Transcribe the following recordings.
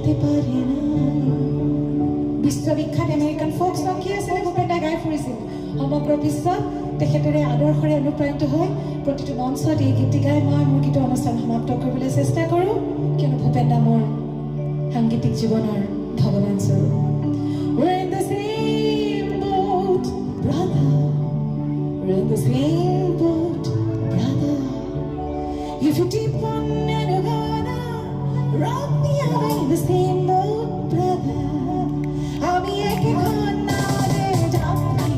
বোঝাতে পারি না বিশ্ববিখ্যাত আমেৰিকান ফোক সং কি আছে ভূপেন দাই গাই ফুৰিছিল সমগ্ৰ বিশ্বত তেখেতৰে আদৰ্শৰে অনুপ্ৰাণিত হৈ প্ৰতিটো মঞ্চত এই গীত গাই মই মোৰ গীতৰ অনুষ্ঠান সমাপ্ত কৰিবলৈ চেষ্টা কৰোঁ কিয়নো ভূপেন দা মোৰ সাংগীতিক জীৱনৰ ভগৱান স্বৰূপ We're in the same boat, brother. We're in the same boat, brother. If you deep on and gonna rock me out in the same boat, brother. I'll be a kona de jatri,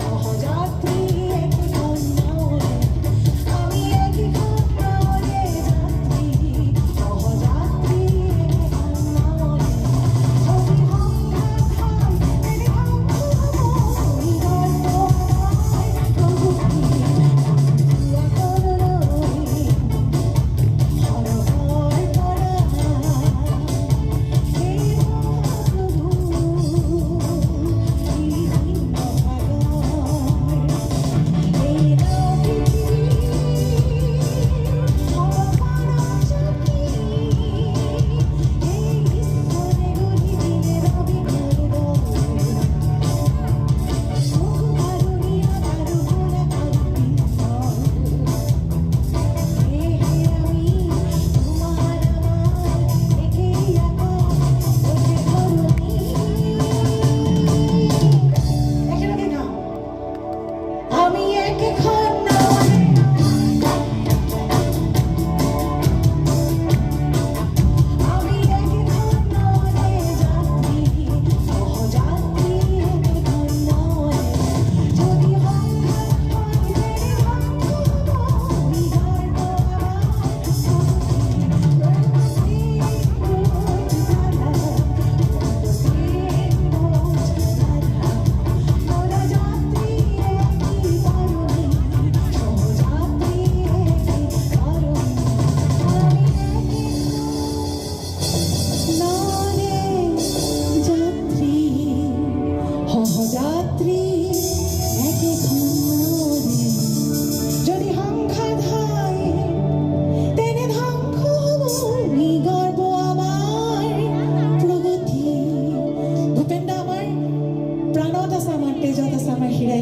oh jatri ek kona de. I'll be a kona de jatri, oh jatri ek kona de.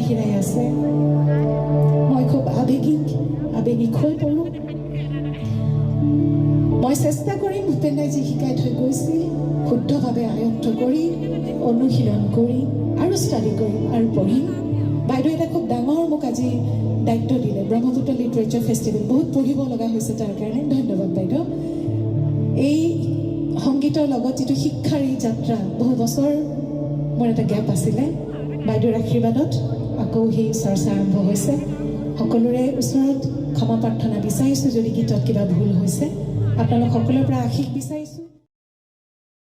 হিৰাই আছে মই খুব আবেগিক হৈ পৰোঁ মই চেষ্টা কৰিম ভূপেন দাই যি শিকাই থৈ গৈছিল শুদ্ধভাৱে আয়ত্ত কৰি অনুশীলন কৰি আৰু ষ্টাডি কৰিম আৰু পঢ়িম বাইদেউ এটা খুব ডাঙৰ মোক আজি দায়িত্ব দিলে ব্ৰহ্মপুত্ৰ লিটাৰেচাৰ ফেষ্টিভেল বহুত পঢ়িব লগা হৈছে তাৰ কাৰণে ধন্যবাদ বাইদেউ এই সংগীতৰ লগত যিটো শিক্ষাৰ এই যাত্ৰা বহু বছৰ মোৰ এটা গেপ আছিলে বাইদেউৰ আশীৰ্বাদত আকৌ সেই চৰ্চা আৰম্ভ হৈছে সকলোৰে ওচৰত ক্ষমা প্ৰাৰ্থনা বিচাৰিছোঁ যদি গীতত কিবা ভুল হৈছে আপোনালোক সকলোৰে পৰা আশীষ বিচাৰিছোঁ